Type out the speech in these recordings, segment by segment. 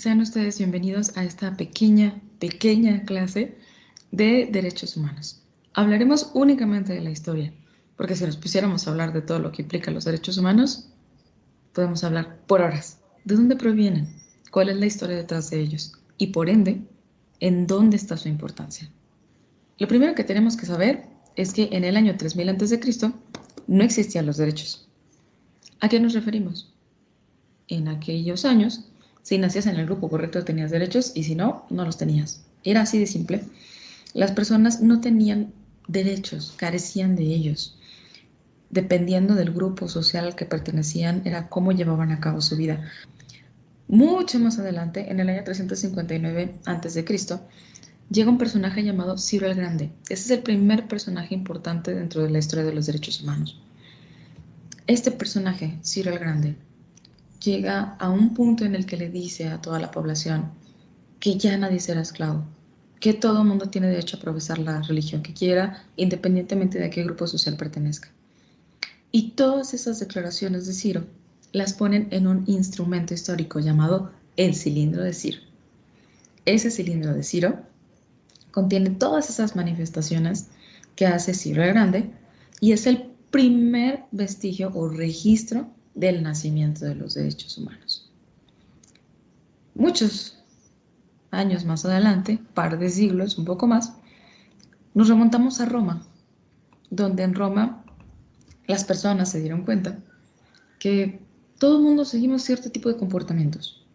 Sean ustedes bienvenidos a esta pequeña clase de derechos humanos. Hablaremos únicamente de la historia, porque si nos pusiéramos a hablar de todo lo que implica los derechos humanos, podemos hablar por horas. ¿De dónde provienen? ¿Cuál es la historia detrás de ellos? Y por ende, ¿en dónde está su importancia? Lo primero que tenemos que saber es que en el año 3000 a.C. no existían los derechos. ¿A qué nos referimos? En aquellos años, si nacías en el grupo correcto tenías derechos y si no, no los tenías. Era así de simple. Las personas no tenían derechos, carecían de ellos. Dependiendo del grupo social al que pertenecían, era cómo llevaban a cabo su vida. Mucho más adelante, en el año 359 a.C., llega un personaje llamado Ciro el Grande. Ese es el primer personaje importante dentro de la historia de los derechos humanos. Este personaje, Ciro el Grande, llega a un punto en el que le dice a toda la población que ya nadie será esclavo, que todo el mundo tiene derecho a profesar la religión que quiera, independientemente de a qué grupo social pertenezca. Y todas esas declaraciones de Ciro las ponen en un instrumento histórico llamado el cilindro de Ciro. Ese cilindro de Ciro contiene todas esas manifestaciones que hace Ciro el Grande y es el primer vestigio o registro del nacimiento de los derechos humanos. Muchos años más adelante, par de siglos, un poco más, nos remontamos a Roma, donde en Roma las personas se dieron cuenta que todo el mundo seguimos cierto tipo de comportamientos.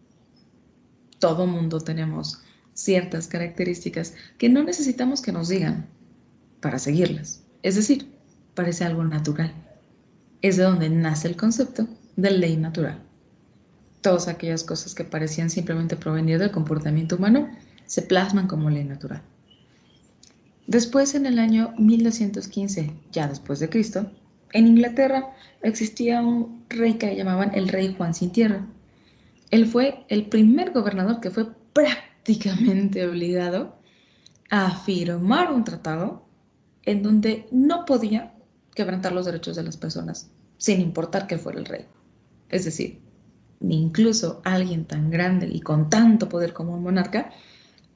Todo el mundo tenemos ciertas características que no necesitamos que nos digan para seguirlas. Es decir, parece algo natural. Es de donde nace el concepto de ley natural. Todas aquellas cosas que parecían simplemente provenir del comportamiento humano se plasman como ley natural. Después, en el año 1215, ya después de Cristo, en Inglaterra existía un rey que le llamaban el rey Juan sin tierra. Él fue el primer gobernador que fue prácticamente obligado a firmar un tratado en donde no podía quebrantar los derechos de las personas, sin importar que fuera el rey. Es decir, ni incluso alguien tan grande y con tanto poder como un monarca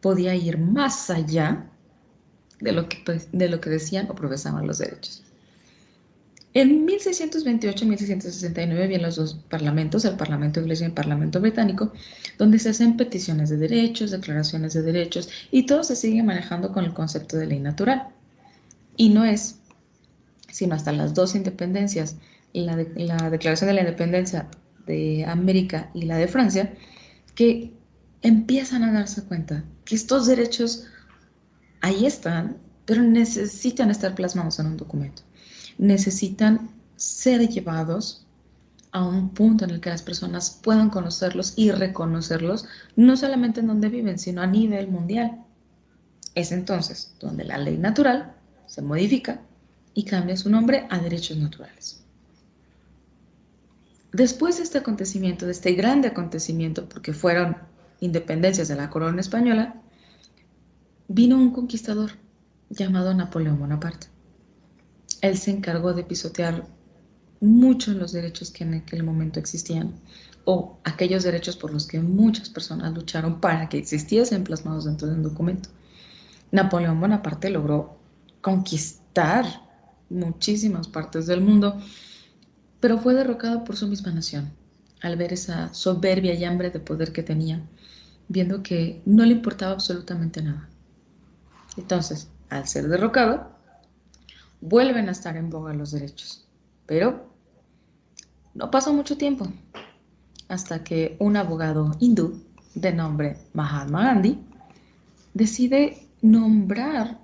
podía ir más allá de lo que decían o profesaban los derechos. En 1628 y 1669 vienen los dos parlamentos, el Parlamento inglés y el Parlamento británico, donde se hacen peticiones de derechos, declaraciones de derechos, y todo se sigue manejando con el concepto de ley natural. Y no es sino hasta las dos independencias, la Declaración de la Independencia de América y la de Francia, que empiezan a darse cuenta que estos derechos ahí están, pero necesitan estar plasmados en un documento. Necesitan ser llevados a un punto en el que las personas puedan conocerlos y reconocerlos, no solamente en donde viven, sino a nivel mundial. Es entonces donde la ley natural se modifica y cambia su nombre a derechos naturales. Después de este acontecimiento, de este grande acontecimiento, porque fueron independencias de la corona española, vino un conquistador llamado Napoleón Bonaparte. Él se encargó de pisotear muchos los derechos que en aquel momento existían, o aquellos derechos por los que muchas personas lucharon para que existiesen plasmados dentro de un documento. Napoleón Bonaparte logró conquistar muchísimas partes del mundo, pero fue derrocado por su misma nación, al ver esa soberbia y hambre de poder que tenía, viendo que no le importaba absolutamente nada. Entonces, al ser derrocado, vuelven a estar en boga los derechos, pero no pasó mucho tiempo hasta que un abogado hindú de nombre Mahatma Gandhi decide nombrar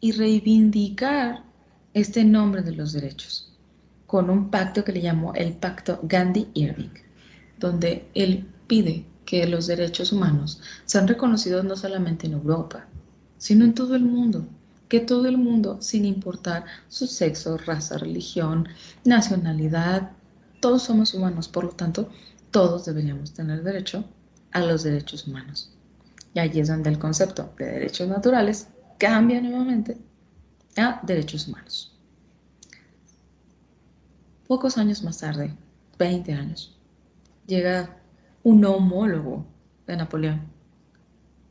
y reivindicar este nombre de los derechos con un pacto que le llamó el Pacto Gandhi-Irving, donde él pide que los derechos humanos sean reconocidos no solamente en Europa, sino en todo el mundo, que todo el mundo, sin importar su sexo, raza, religión, nacionalidad, todos somos humanos, por lo tanto, todos deberíamos tener derecho a los derechos humanos. Y allí es donde el concepto de derechos naturales cambia nuevamente a derechos humanos. Pocos años más tarde, 20 años, llega un homólogo de Napoleón.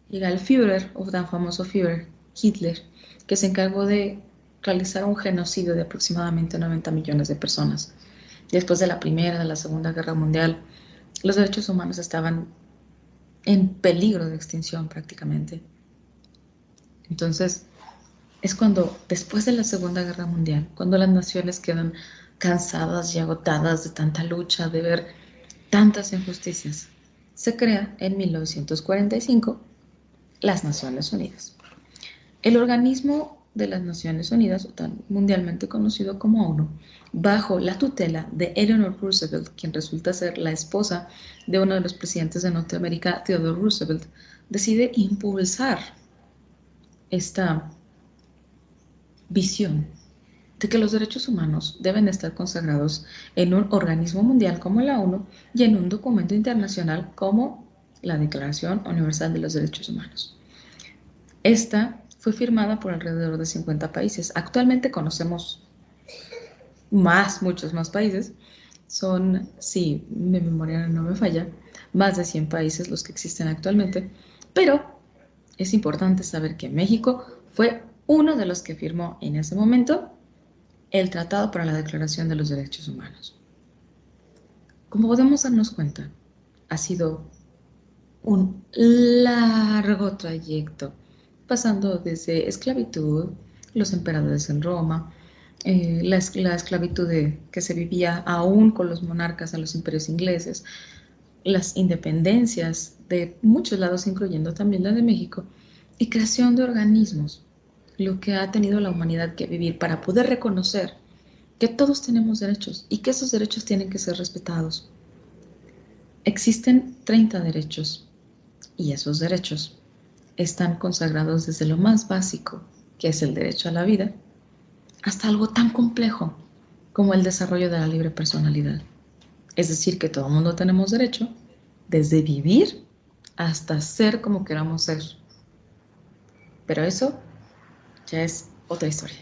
Llega el Führer, o tan famoso Führer, Hitler, que se encargó de realizar un genocidio de aproximadamente 90 millones de personas. Después de la Primera, de la Segunda Guerra Mundial, los derechos humanos estaban en peligro de extinción prácticamente. Entonces, es cuando, después de la Segunda Guerra Mundial, cuando las naciones quedan cansadas y agotadas de tanta lucha, de ver tantas injusticias, se crea en 1945 las Naciones Unidas. El organismo de las Naciones Unidas, o tan mundialmente conocido como ONU, bajo la tutela de Eleanor Roosevelt, quien resulta ser la esposa de uno de los presidentes de Norteamérica, Theodore Roosevelt, decide impulsar esta visión de que los derechos humanos deben estar consagrados en un organismo mundial como la ONU y en un documento internacional como la Declaración Universal de los Derechos Humanos. Esta fue firmada por alrededor de 50 países. Actualmente conocemos muchos más países. Son, si mi memoria no me falla, más de 100 países los que existen actualmente. Pero es importante saber que México fue uno de los que firmó en ese momento el Tratado para la Declaración de los Derechos Humanos. Como podemos darnos cuenta, ha sido un largo trayecto, pasando desde esclavitud, los emperadores en Roma, la esclavitud que se vivía aún con los monarcas en los imperios ingleses, las independencias de muchos lados, incluyendo también la de México, y creación de organismos, lo que ha tenido la humanidad que vivir para poder reconocer que todos tenemos derechos y que esos derechos tienen que ser respetados. Existen 30 derechos y esos derechos están consagrados desde lo más básico, que es el derecho a la vida, hasta algo tan complejo como el desarrollo de la libre personalidad. Es decir, que todo el mundo tenemos derecho, desde vivir hasta ser como queramos ser. Pero eso ya es otra historia.